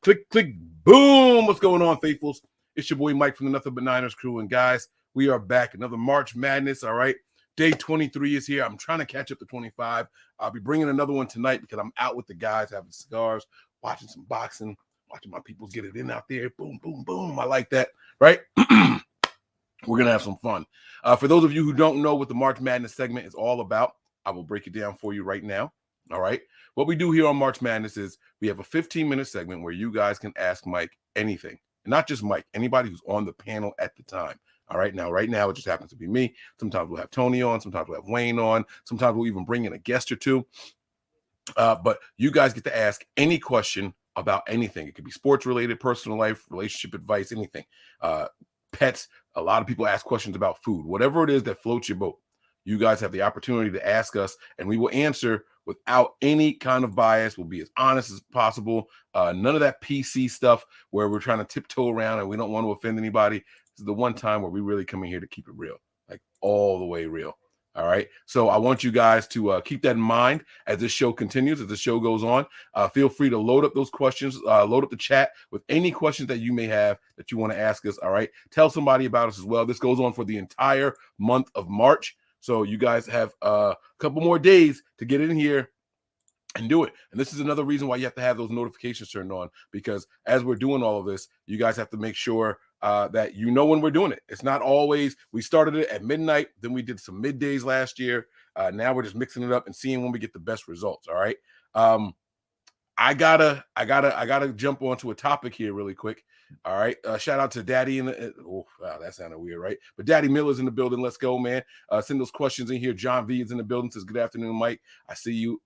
Click, click, boom. What's going on, faithfuls? It's your boy Mike from the Nothing But Niners crew. And guys, we are back. Another March Madness, all right? Day 23 is here. I'm trying to catch up to 25. I'll be bringing another one tonight because I'm out with the guys, having cigars, watching some boxing, watching my people get it in out there. Boom, boom, boom. I like that, right? We're going to have some fun. For those of you who don't know what the March Madness segment is all about, I will break it down for you right now, all right? What we do here on March Madness is we have a 15-minute segment where you guys can ask Mike anything. And not just Mike, anybody who's on the panel at the time. All right, now, right now, it just happens to be me. Sometimes we'll have Tony on. Sometimes we'll have Wayne on. Sometimes we'll even bring in a guest or two. But you guys get to ask any question about anything. It could be sports-related, personal life, relationship advice, anything. Pets. A lot of people ask questions about food. Whatever it is that floats your boat, you guys have the opportunity to ask us, and we will answer without any kind of bias. We'll be as honest as possible. None of that PC stuff where we're trying to tiptoe around and we don't want to offend anybody. This is the one time where we really come in here to keep it real, like all the way real. All right. So I want you guys to keep that in mind as this show continues, as the show goes on. Feel free to load up those questions, load up the chat with any questions that you may have that you want to ask us. All right. Tell somebody about us as well. This goes on for the entire month of March. So you guys have a couple more days to get in here and do it. And this is another reason why you have to have those notifications turned on, because as we're doing all of this, you guys have to make sure that you know when we're doing it. It's not always, we started it at midnight, then we did some middays last year. Now we're just mixing it up and seeing when we get the best results. All right. I gotta jump onto a topic here really quick. All right. Shout out to Daddy oh, wow, that sounded weird, right? But Daddy Miller's in the building. Let's go, man. Send those questions in here. John V is in the building. Says, good afternoon, Mike. I see you.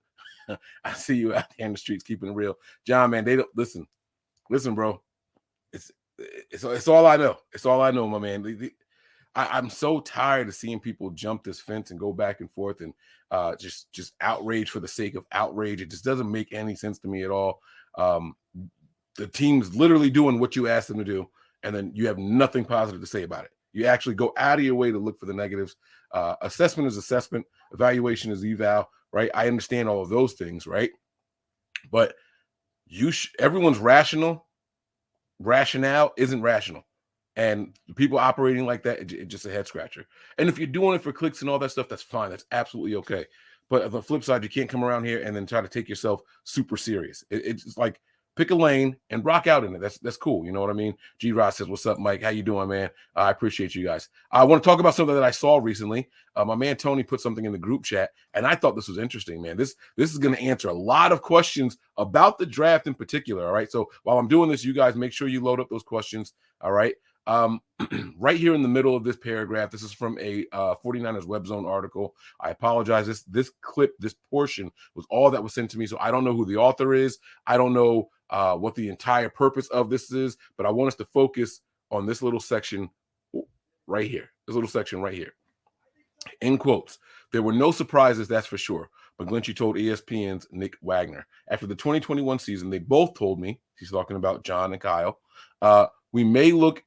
I see you out there in the streets keeping it real. John, man, they don't listen, bro. It's all I know. It's all I know, my man. I'm so tired of seeing people jump this fence and go back and forth and just outrage for the sake of outrage. It just doesn't make any sense to me at all. The team's literally doing what you asked them to do, and then you have nothing positive to say about it. You actually go out of your way to look for the negatives. Assessment is assessment. Evaluation is eval, right? I understand all of those things, right? But everyone's rationale isn't rational. And the people operating like that, it's just a head scratcher. And if you're doing it for clicks and all that stuff, that's fine. That's absolutely okay. But on the flip side, you can't come around here and then try to take yourself super serious. It's like, pick a lane and rock out in it. That's cool. You know what I mean? G Rod says, what's up, Mike? How you doing, man? I appreciate you guys. I want to talk about something that I saw recently. My man Tony put something in the group chat, and I thought this was interesting, man. This is going to answer a lot of questions about the draft in particular. All right. So while I'm doing this, you guys make sure you load up those questions. All right. Right here in the middle of this paragraph, this is from a 49ers Web Zone article. I apologize. This clip, this portion was all that was sent to me. So I don't know who the author is. I don't know what the entire purpose of this is, but I want us to focus on this little section right here. This little section right here. In quotes, there were no surprises, that's for sure. McGlinchey told ESPN's Nick Wagner. After the 2021 season, they both told me, he's talking about John and Kyle, we may look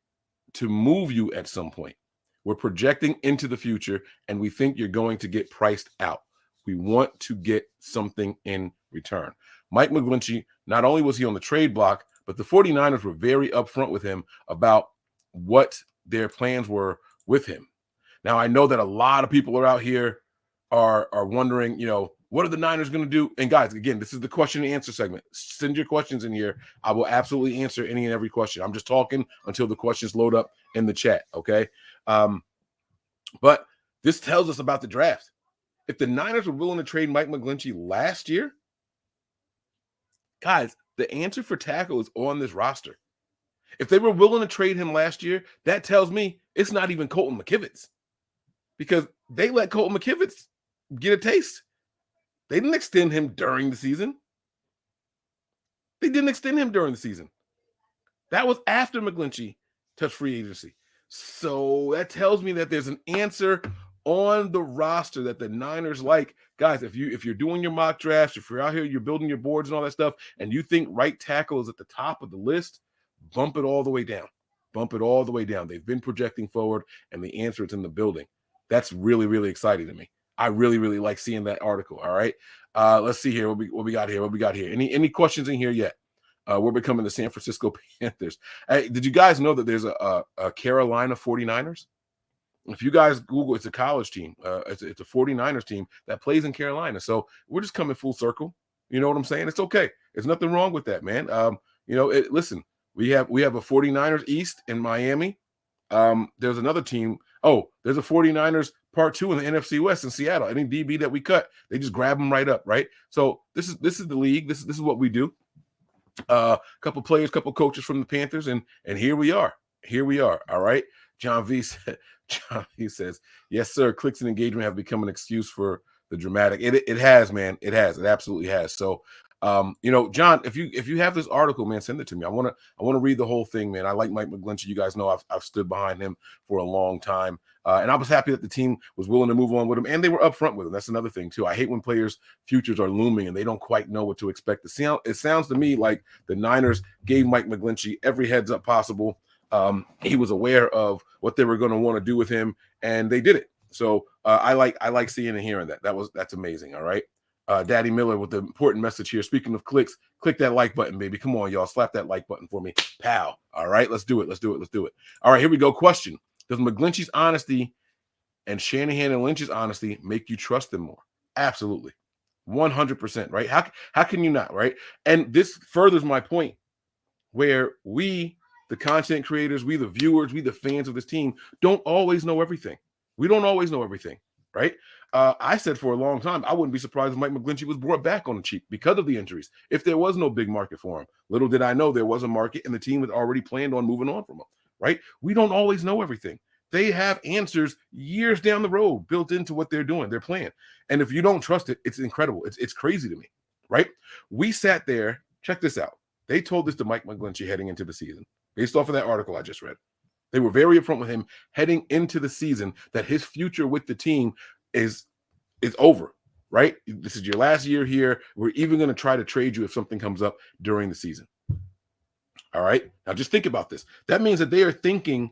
to move you at some point. We're projecting into the future, and we think you're going to get priced out. We want to get something in return. Mike McGlinchey, not only was he on the trade block, but the 49ers were very upfront with him about what their plans were with him. Now, I know that a lot of people are out here are wondering, what are the Niners going to do? And guys, again, this is the question and answer segment. Send your questions in here. I will absolutely answer any and every question. I'm just talking until the questions load up in the chat, okay? But this tells us about the draft. If the Niners were willing to trade Mike McGlinchey last year, guys, the answer for tackle is on this roster. If they were willing to trade him last year, that tells me it's not even Colton McKivitz, because they let Colton McKivitz get a taste. They didn't extend him during the season. That was after McGlinchey touched free agency. So that tells me that there's an answer on the roster that the Niners like. Guys, if you're doing your mock drafts, if you're out here, you're building your boards and all that stuff, and you think right tackle is at the top of the list, bump it all the way down. They've been projecting forward, and the answer is in the building. That's really, really exciting to me. I really, really like seeing that article. All right. Let's see here. What we got here. Any questions in here yet? We're becoming the San Francisco Panthers. Hey, did you guys know that there's a Carolina 49ers? If you guys Google, it's a college team. It's a 49ers team that plays in Carolina. So we're just coming full circle. You know what I'm saying? It's okay. There's nothing wrong with that, man. Listen, we have a 49ers East in Miami. There's another team. Oh, there's a 49ers part 2 in the NFC West in Seattle. Any DB that we cut, they just grab them right up, right? So this is the league. This is what we do. Couple players, couple coaches from the Panthers, and here we are. Here we are. All right. John V says, yes, sir. Clicks and engagement have become an excuse for the dramatic. It has, man. It has. It absolutely has. So, John, if you have this article, man, send it to me. I want to read the whole thing, man. I like Mike McGlinchey. You guys know I've stood behind him for a long time. And I was happy that the team was willing to move on with him, and they were upfront with him. That's another thing too. I hate when players' futures are looming and they don't quite know what to expect. It sounds to me like the Niners gave Mike McGlinchey every heads up possible. He was aware of what they were going to want to do with him, and they did it. So I like seeing and hearing that. That's amazing. All right. Daddy Miller with the important message here. Speaking of clicks, click that like button, baby. Come on, y'all. Slap that like button for me. Pow. All right. Let's do it. All right. Here we go. Question. Does McGlinchey's honesty and Shanahan and Lynch's honesty make you trust them more? Absolutely. 100%, right? How can you not, right? And this furthers my point where we, the content creators, we, the viewers, we, the fans of this team, don't always know everything. We don't always know everything, right? I said for a long time, I wouldn't be surprised if Mike McGlinchey was brought back on the cheap because of the injuries, if there was no big market for him. Little did I know there was a market, and the team had already planned on moving on from him, right? We don't always know everything. They have answers years down the road built into what they're doing, their plan. And if you don't trust it, it's incredible. It's crazy to me, right? We sat there. Check this out. They told this to Mike McGlinchey heading into the season, based off of that article I just read. They were very upfront with him heading into the season that his future with the team is over, right? This is your last year here. We're even going to try to trade you if something comes up during the season. All right. Now just think about this. That means that they are thinking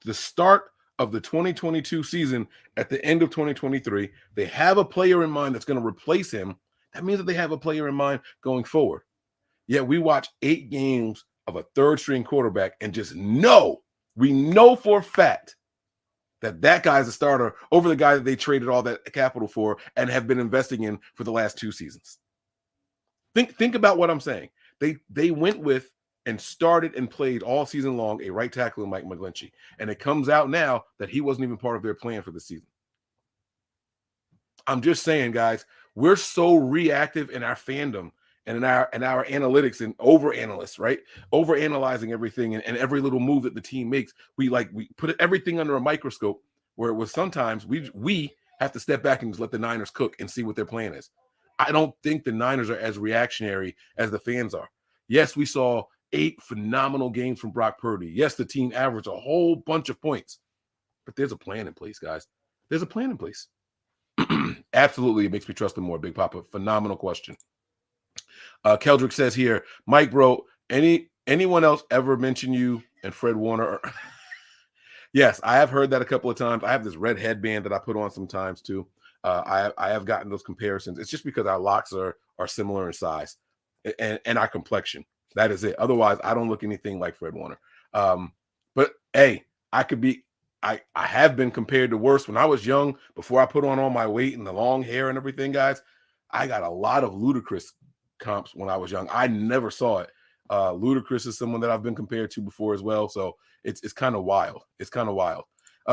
the start of the 2022 season at the end of 2023. They have a player in mind that's going to replace him. That means that they have a player in mind going forward. Yet we watch 8 games of a third string quarterback and just we know for a fact that guy's a starter over the guy that they traded all that capital for and have been investing in for the last 2 seasons. Think about what I'm saying. They went with and started and played all season long a right tackle in Mike McGlinchey. And it comes out now that he wasn't even part of their plan for the season. I'm just saying, guys, we're so reactive in our fandom and in our analytics and over-analysts, right? Over-analyzing everything and every little move that the team makes. We put everything under a microscope, where it was sometimes we have to step back and just let the Niners cook and see what their plan is. I don't think the Niners are as reactionary as the fans are. Yes, we saw 8 phenomenal games from Brock Purdy. Yes, the team averaged a whole bunch of points. But there's a plan in place, guys. There's a plan in place. Absolutely, it makes me trust them more, Big Papa. Phenomenal question. Keldrick says here, Mike, bro, anyone else ever mention you and Fred Warner? Yes, I have heard that a couple of times. I have this red headband that I put on sometimes too. I have gotten those comparisons. It's just because our locks are similar in size and our complexion. That is it. Otherwise, I don't look anything like Fred Warner. But hey, I have been compared to worse. When I was young, before I put on all my weight and the long hair and everything, guys, I got a lot of ludicrous comps when I was young. I never saw it. Ludacris is someone that I've been compared to before as well. So it's kind of wild. It's kind of wild.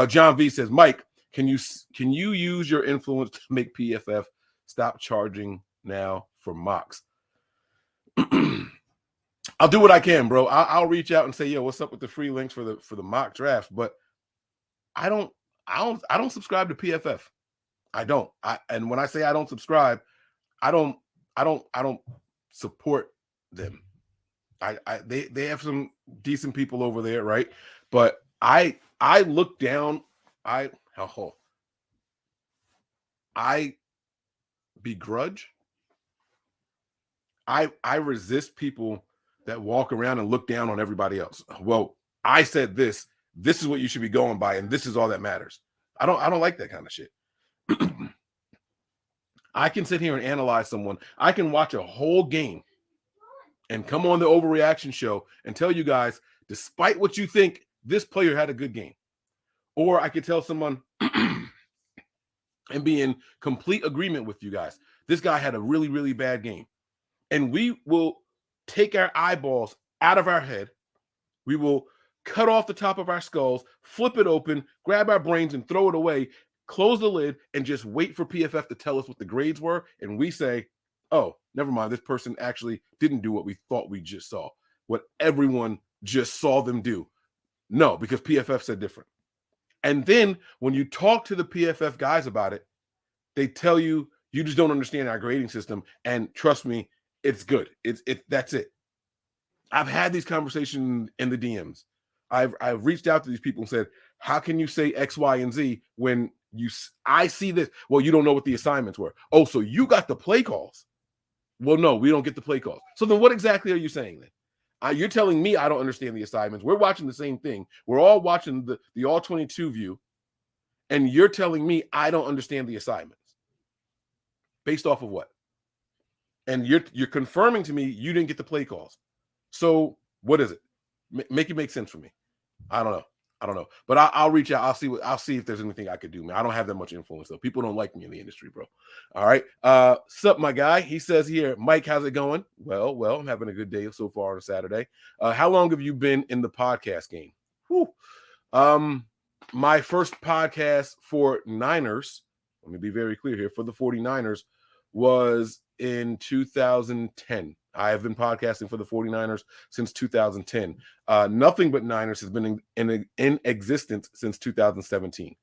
John V says, Mike, can you use your influence to make PFF stop charging now for mocks? I'll do what I can, bro. I'll reach out and say, yo, what's up with the free links for the mock drafts? But I don't subscribe to PFF. I don't. And when I say I don't subscribe, I don't support them. They have some decent people over there, right? But I look down. I begrudge. I resist people that walk around and look down on everybody else. Well, I said this. This is what you should be going by, and this is all that matters. I don't like that kind of shit. I can sit here and analyze someone. I can watch a whole game and come on the overreaction show and tell you guys, despite what you think, this player had a good game. Or I could tell someone and be in complete agreement with you guys, this guy had a really, really bad game. And we will take our eyeballs out of our head. We will cut off the top of our skulls, flip it open, grab our brains and throw it away, close the lid, and just wait for PFF to tell us what the grades were. And we say, oh, never mind, this person actually didn't do what we thought we just saw, what everyone just saw them do. No, because PFF said different. And then when you talk to the PFF guys about it, they tell you, you just don't understand our grading system. And trust me, it's good. That's it. I've had these conversations in the DMs. I've reached out to these people and said, how can you say X, Y, and Z when I see this? Well, you don't know what the assignments were. Oh, so you got the play calls. Well, no, we don't get the play calls. So then what exactly are you saying then? You're telling me I don't understand the assignments. We're watching the same thing. We're all watching the all 22 view. And you're telling me I don't understand the assignments. Based off of what? And you're confirming to me you didn't get the play calls. So what is it? Make it make sense for me. I don't know. But I'll reach out. I'll see if there's anything I could do, man. I don't have that much influence though. People don't like me in the industry, bro. All right. Sup, my guy. He says here, Mike, how's it going? Well, I'm having a good day so far on a Saturday. How long have you been in the podcast game? Whew. My first podcast for Niners, let me be very clear here, for the 49ers was in 2010. I have been podcasting for the 49ers since 2010. Nothing But Niners has been in existence since 2017.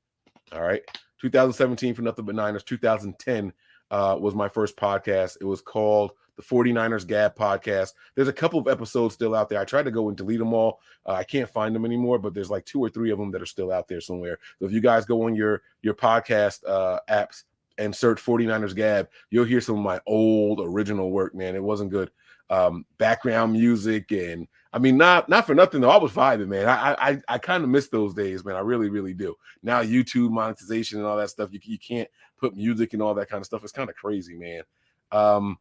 All right. 2017 for Nothing But Niners. 2010 was my first podcast. It was called the 49ers Gab Podcast. There's a couple of episodes still out there. I tried to go and delete them all. I can't find them anymore, but there's like 2 or 3 of them that are still out there somewhere. So if you guys go on your podcast apps and search 49ers Gab, you'll hear some of my old original work, man. It wasn't good. Background music, and I mean, not for nothing though. I was vibing, man. I kind of miss those days, man. I really, really do. Now YouTube monetization and all that stuff, you can't put music and all that kind of stuff. It's kind of crazy, man.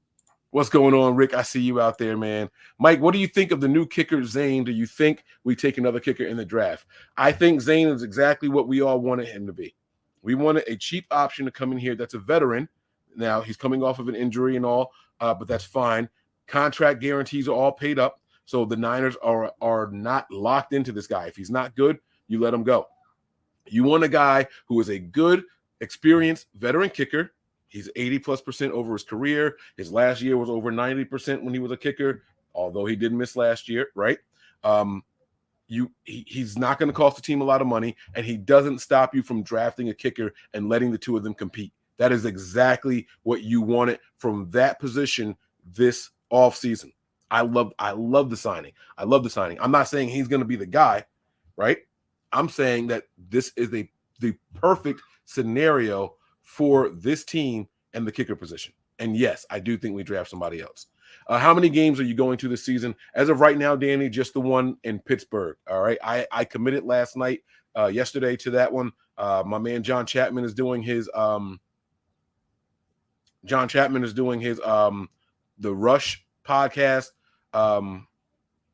What's going on, Rick? I see you out there, man. Mike, what do you think of the new kicker, Zane? Do you think we take another kicker in the draft? I think Zane is exactly what we all wanted him to be. We wanted a cheap option to come in here that's a veteran. Now, he's coming off of an injury and all, but that's fine. Contract guarantees are all paid up, so the Niners are not locked into this guy. If he's not good, you let him go. You want a guy who is a good, experienced veteran kicker. He's 80+% over his career. His last year was over 90% when he was a kicker, although he did miss last year, right? He's not going to cost the team a lot of money, and he doesn't stop you from drafting a kicker and letting the two of them compete. That is exactly what you wanted from that position this offseason. I love the signing. I'm not saying he's going to be the guy, right? I'm saying that this is the perfect scenario for this team and the kicker position. And yes, I do think we draft somebody else. How many games are you going to this season? As of right now, Danny, just the one in Pittsburgh. All right. I committed yesterday to that one. My man John Chapman is doing his the Rush podcast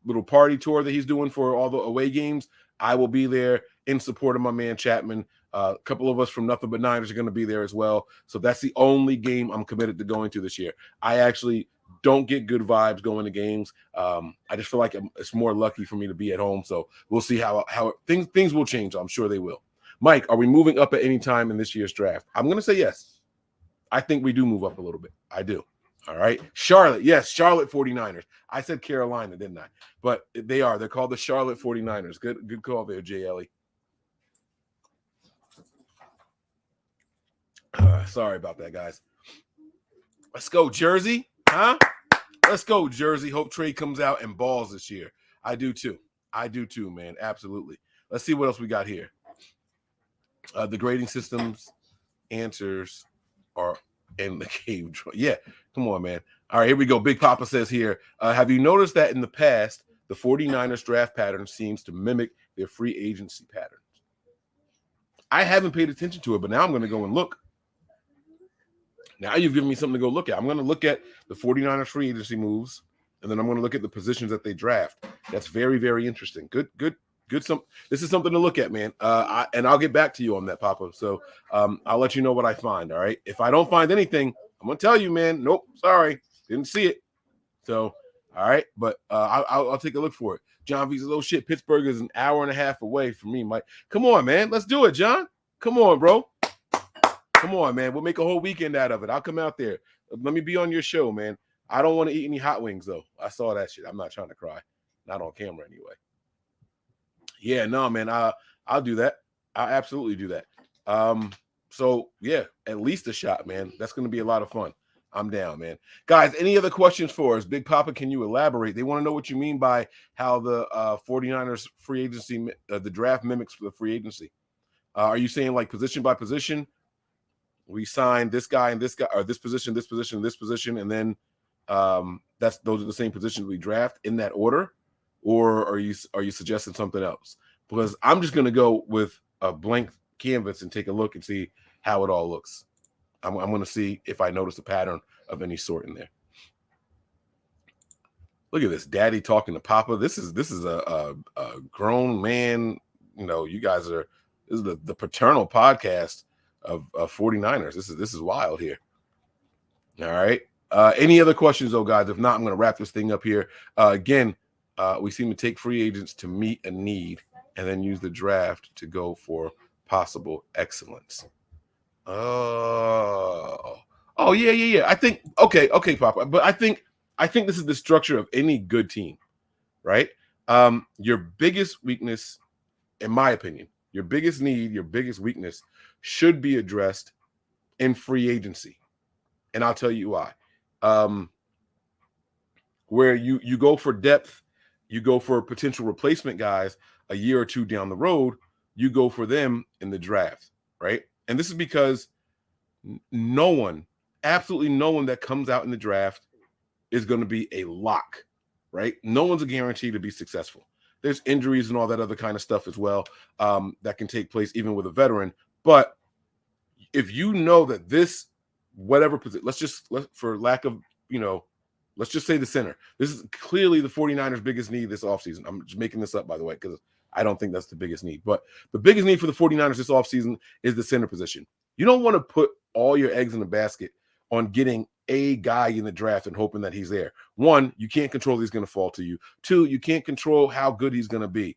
little party tour that he's doing for all the away games. I will be there in support of my man Chapman. A couple of us from Nothing But Niners are going to be there as well. So that's the only game I'm committed to going to this year. I actually don't get good vibes going to games. I just feel like it's more lucky for me to be at home. So we'll see how things will change. I'm sure they will. Mike, are we moving up at any time in this year's draft? I'm going to say yes. I think we do move up a little bit. I do. All right. Charlotte. Yes, Charlotte 49ers. I said Carolina, didn't I? But they are. They're called the Charlotte 49ers. Good call there, J. Ellie. Sorry about that, guys. Let's go, Jersey. Huh? Let's go, Jersey. Hope Trey comes out and balls this year. I do too, man. Absolutely. Let's see what else we got here. The grading systems answers are in the cave. Yeah, come on, man. All right, here we go. Big Papa says here, have you noticed that in the past, the 49ers draft pattern seems to mimic their free agency patterns? I haven't paid attention to it, but now I'm going to go and look. Now you've given me something to go look at. I'm going to look at the 49ers free agency moves and then I'm going to look at the positions that they draft. That's very, very interesting. Good. This is something to look at, man. And I'll get back to you on that, Papa. So I'll let you know what I find. All right. If I don't find anything, I'm gonna tell you, man. Nope, sorry, didn't see it. So all right, but I'll take a look for it. John V says, "Oh shit, Pittsburgh is an hour and a half away from me, Mike. Come on, man, let's do it, John. Come on, bro. Come on, man. We'll make a whole weekend out of it. I'll come out there. Let me be on your show, man. I don't want to eat any hot wings though. I saw that shit. I'm not trying to cry. Not on camera anyway. Yeah, no, man. I'll do that. I'll absolutely do that. So yeah, at least a shot, man. That's going to be a lot of fun. I'm down, man. Guys, any other questions for us? Big Papa, can you elaborate? They want to know what you mean by how the 49ers free agency, the draft mimics the free agency. Are you saying like position by position? We sign this guy and this guy, or this position, this position, this position, and then those are the same positions we draft in that order, or are you suggesting something else? Because I'm just going to go with a blank canvas and take a look and see how it all looks. I'm going to see if I notice a pattern of any sort in there. Look at this, Daddy talking to Papa. This is a grown man. You know, you guys are. This is the paternal podcast of 49ers. This is wild here. All right. Any other questions, though, guys? If not, I'm going to wrap this thing up here. Again, we seem to take free agents to meet a need and then use the draft to go for possible excellence. Oh, yeah. I think okay, Papa. But I think this is the structure of any good team, right? Your biggest weakness, in my opinion, your biggest need, your biggest weakness should be addressed in free agency. And I'll tell you why. Where you go for depth, you go for potential replacement guys a year or two down the road, you go for them in the draft, right? And this is because absolutely no one that comes out in the draft is going to be a lock, right? No one's a guarantee to be successful. There's injuries and all that other kind of stuff as well that can take place even with a veteran. But if you know that this, whatever position, for lack of, let's just say the center. This is clearly the 49ers' biggest need this offseason. I'm just making this up, by the way, because I don't think that's the biggest need. But the biggest need for the 49ers this offseason is the center position. You don't want to put all your eggs in the basket on getting a guy in the draft and hoping that he's there. One, you can't control he's going to fall to you. Two, you can't control how good he's going to be.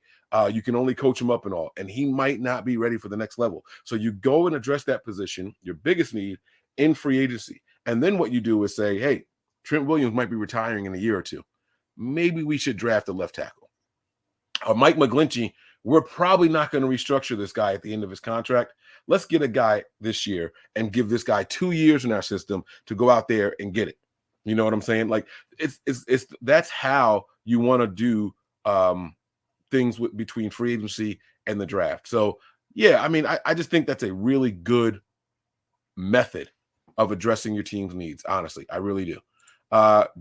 You can only coach him up and all, and he might not be ready for the next level. So you go and address that position, your biggest need, in free agency. And then what you do is say, hey, Trent Williams might be retiring in a year or two. Maybe we should draft a left tackle. Mike McGlinchey, we're probably not going to restructure this guy at the end of his contract. Let's get a guy this year and give this guy 2 years in our system to go out there and get it. You know what I'm saying? Like it's that's how you want to do things between free agency and the draft. So yeah, I mean, I just think that's a really good method of addressing your team's needs. Honestly, I really do.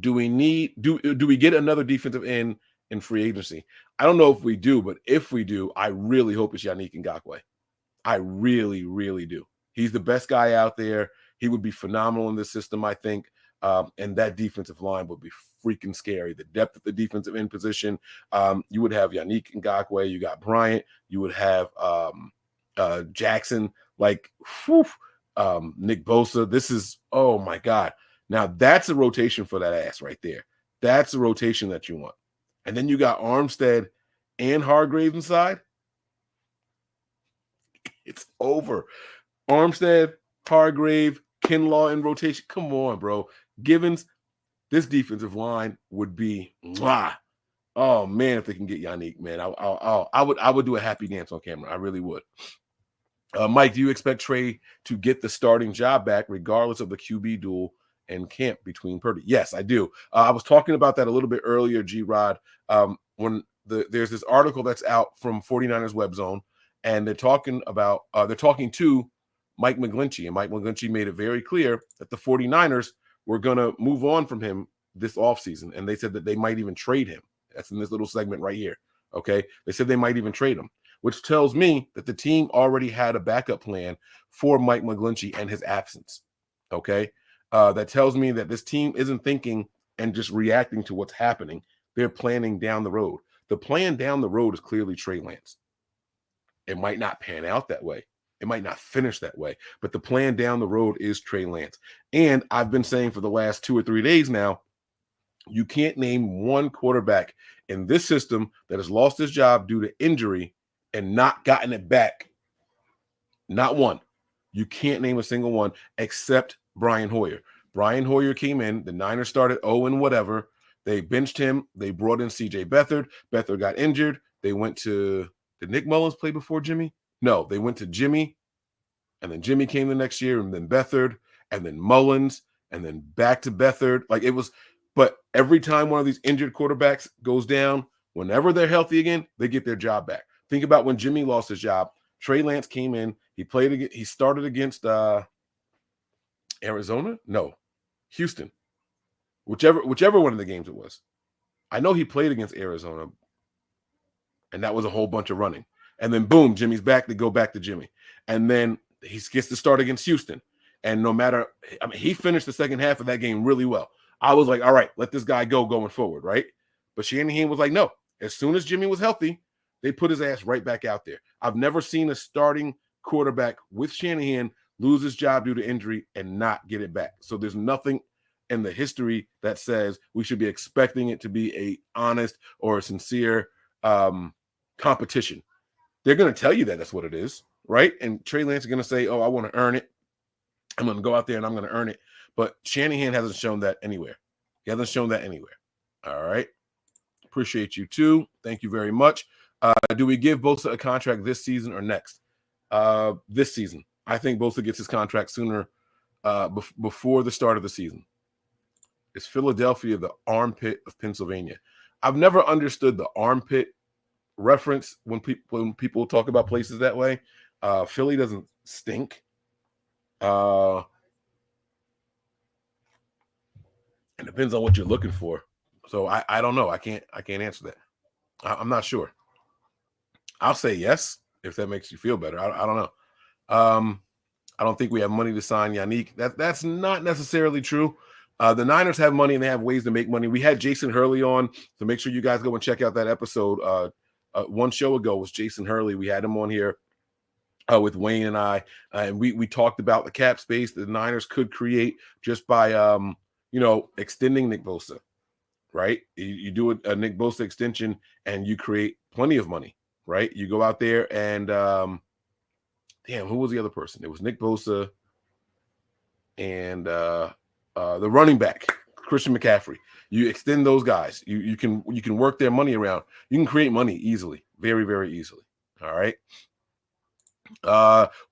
Do we get another defensive end in free agency? I don't know if we do, but if we do, I really hope it's Yannick Ngakoue. I really, really do. He's the best guy out there. He would be phenomenal in this system, I think. And that defensive line would be freaking scary. The depth of the defensive end position. You would have Yannick Ngakoue. You got Bryant. You would have Jackson. Like, Nick Bosa. This is, oh my God. Now that's a rotation for that ass right there. That's a rotation that you want. And then you got Armstead and Hargrave inside. It's over. Armstead, Hargrave, Kinlaw in rotation. Come on, bro. Givens, this defensive line would be mwah. Oh man, if they can get Yannick, man, I would do a happy dance on camera. I really would. Mike, do you expect Trey to get the starting job back regardless of the QB duel and camp between Purdy? Yes, I do. I was talking about that a little bit earlier, G-Rod, when there's this article that's out from 49ers Web Zone, and they're talking to Mike McGlinchey, and Mike McGlinchey made it very clear that the 49ers were going to move on from him this offseason, and they said that they might even trade him. That's in this little segment right here, okay? They said they might even trade him, which tells me that the team already had a backup plan for Mike McGlinchey and his absence, okay? That tells me that this team isn't thinking and just reacting to what's happening. They're planning down the road. The plan down the road is clearly Trey Lance. It might not pan out that way. It might not finish that way, but the plan down the road is Trey Lance. And I've been saying for the last 2 or 3 days now, you can't name one quarterback in this system that has lost his job due to injury and not gotten it back. Not one. You can't name a single one except Brian Hoyer. Brian Hoyer came in. The Niners started 0 and whatever. They benched him. They brought in C.J. Beathard. Beathard got injured. They went to – did Nick Mullins play before Jimmy? No, they went to Jimmy, and then Jimmy came the next year, and then Beathard, and then Mullins, and then back to Beathard. Like it was – but every time one of these injured quarterbacks goes down, whenever they're healthy again, they get their job back. Think about when Jimmy lost his job. Trey Lance came in. He started against Arizona? No, Houston. Whichever one of the games it was. I know he played against Arizona, and that was a whole bunch of running. And then, boom, Jimmy's back. They go back to Jimmy. And then he gets to start against Houston. And no matter – I mean, he finished the second half of that game really well. I was like, all right, let this guy go going forward, right? But Shanahan was like, no. As soon as Jimmy was healthy, they put his ass right back out there. I've never seen a starting quarterback with Shanahan lose his job due to injury and not get it back. So there's nothing in the history that says we should be expecting it to be a honest or a sincere competition. They're going to tell you that that's what it is, right? And Trey Lance is going to say, oh, I want to earn it. I'm going to go out there and I'm going to earn it. But Shanahan hasn't shown that anywhere. He hasn't shown that anywhere. All right. Appreciate you too. Thank you very much. Do we give Bosa a contract this season or next? This season. I think Bosa gets his contract sooner before the start of the season. Is Philadelphia the armpit of Pennsylvania? I've never understood the armpit reference when people talk about places that way. Philly doesn't stink. It depends on what you're looking for. So I don't know. I can't answer that. I'm not sure. I'll say yes if that makes you feel better. I don't know. I don't think we have money to sign Yannick. That's not necessarily true. The Niners have money and they have ways to make money. We had Jason Hurley on, so make sure you guys go and check out that episode. One show ago was Jason Hurley. We had him on here with Wayne and I, and we talked about the cap space the Niners could create just by extending Nick Bosa. Right? You do a Nick Bosa extension and you create plenty of money. Right? You go out there and who was the other person? It was Nick Bosa and the running back, Christian McCaffrey. You extend those guys. You can work their money around. You can create money easily, very, very easily. All right.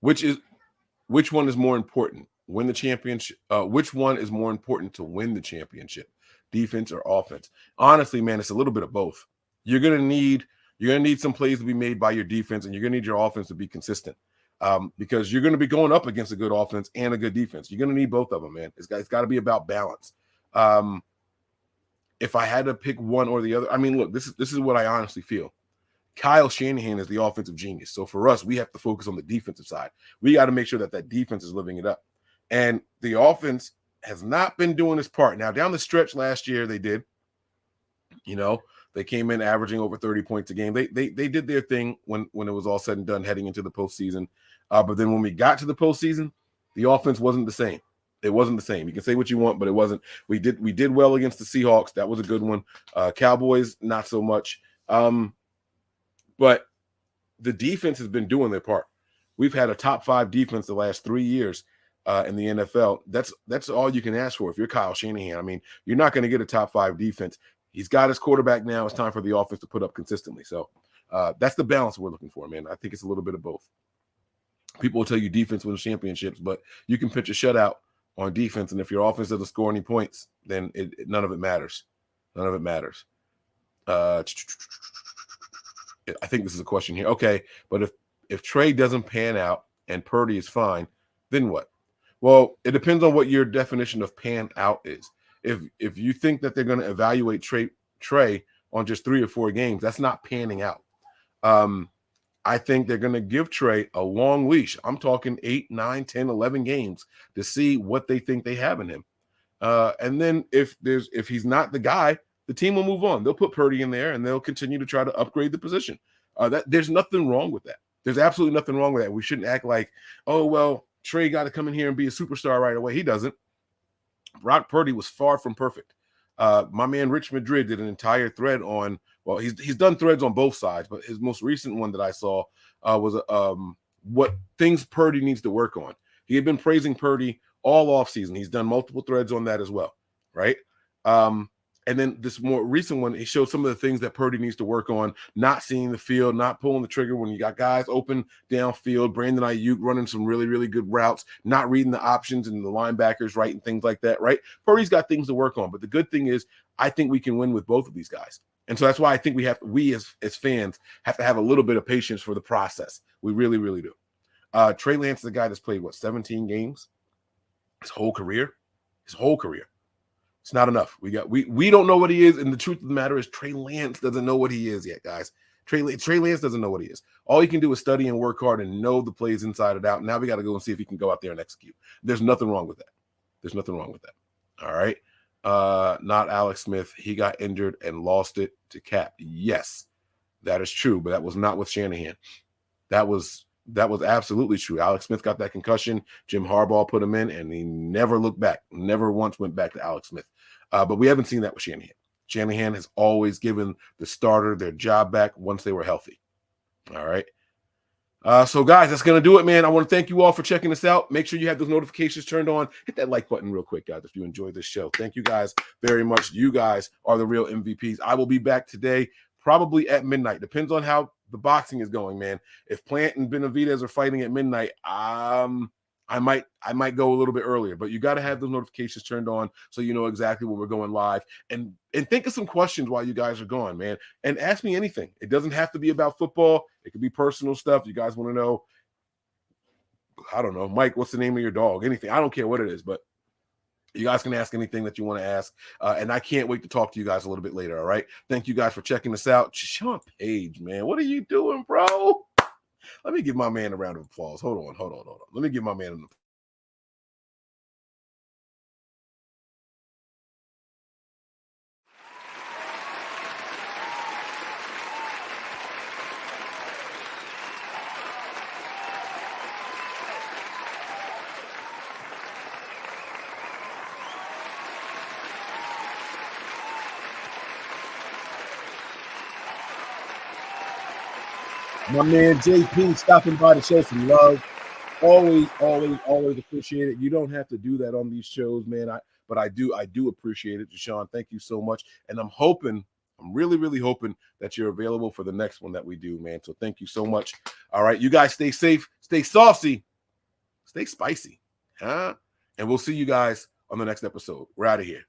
Which one is more important? Win the championship. Which one is more important to win the championship? Defense or offense? Honestly, man, it's a little bit of both. You're gonna need some plays to be made by your defense, and you're gonna need your offense to be consistent. Because you're going to be going up against a good offense and a good defense. You're going to need both of them, man. It's got to be about balance. If I had to pick one or the other, I mean, look, this is what I honestly feel. Kyle Shanahan is the offensive genius. So for us, we have to focus on the defensive side. We got to make sure that defense is living it up. And the offense has not been doing its part. Now, down the stretch last year, they did. They came in averaging over 30 points a game. They did their thing when it was all said and done heading into the postseason. But then when we got to the postseason, the offense wasn't the same. It wasn't the same. You can say what you want, but it wasn't. We did well against the Seahawks. That was a good one. Cowboys, not so much. But the defense has been doing their part. We've had a top 5 defense the last 3 years in the NFL. That's all you can ask for if you're Kyle Shanahan. I mean, you're not going to get a top 5 defense. He's got his quarterback now. It's time for the offense to put up consistently. So that's the balance we're looking for, man. I think it's a little bit of both. People will tell you defense wins championships, but you can pitch a shutout on defense, and if your offense doesn't score any points, then none of it matters. None of it matters. I think this is a question here. Okay, but if Trey doesn't pan out and Purdy is fine, then what? Well, it depends on what your definition of pan out is. If you think that they're going to evaluate Trey on just 3 or 4 games, that's not panning out. I think they're going to give Trey a long leash. I'm talking 8, 9, 10, 11 games to see what they think they have in him. And then if he's not the guy, the team will move on. They'll put Purdy in there and they'll continue to try to upgrade the position. That there's nothing wrong with that. There's absolutely nothing wrong with that. We shouldn't act like, oh, well, Trey got to come in here and be a superstar right away. He doesn't. Brock Purdy was far from perfect. My man Rich Madrid did an entire thread on, well, he's done threads on both sides, but his most recent one that I saw was what things Purdy needs to work on. He had been praising Purdy all offseason. He's done multiple threads on that as well, right? And then this more recent one, he showed some of the things that Purdy needs to work on, not seeing the field, not pulling the trigger when you got guys open downfield, Brandon Ayuk running some really, really good routes, not reading the options and the linebackers right and things like that, right? Purdy's got things to work on. But the good thing is I think we can win with both of these guys. And so that's why I think we as fans have to have a little bit of patience for the process. We really, really do. Trey Lance is a guy that's played, 17 games? His whole career? It's not enough. We don't know what he is, and the truth of the matter is Trey Lance doesn't know what he is yet, guys. Trey Lance doesn't know what he is. All he can do is study and work hard and know the plays inside and out. Now we got to go and see if he can go out there and execute. There's nothing wrong with that. All right. Not Alex Smith. He got injured and lost it to Cap. Yes, that is true, but that was not with Shanahan. That was absolutely true. Alex Smith got that concussion. Jim Harbaugh put him in, and he never looked back. Never once went back to Alex Smith. But we haven't seen that with Shanahan. Shanahan has always given the starter their job back once they were healthy. All right. So, guys, that's going to do it, man. I want to thank you all for checking us out. Make sure you have those notifications turned on. Hit that like button real quick, guys, if you enjoyed this show. Thank you guys very much. You guys are the real MVPs. I will be back today, probably at midnight. Depends on how the boxing is going, man. If Plant and Benavidez are fighting at midnight, I might go a little bit earlier, but you got to have those notifications turned on so you know exactly when we're going live. And think of some questions while you guys are gone, man. And ask me anything. It doesn't have to be about football. It could be personal stuff. You guys want to know, I don't know, Mike, what's the name of your dog? Anything. I don't care what it is, but you guys can ask anything that you want to ask. And I can't wait to talk to you guys a little bit later, all right? Thank you guys for checking us out. Sean Page, man, what are you doing, bro? Let me give my man a round of applause. Hold on. Let me give my man an applause. My man JP stopping by to show some love. Always appreciate it. You don't have to do that on these shows, man. But I do appreciate it, Deshaun. Thank you so much. And I'm really, really hoping that you're available for the next one that we do, man. So thank you so much. All right, you guys stay safe, stay saucy, stay spicy, huh? And we'll see you guys on the next episode. We're out of here.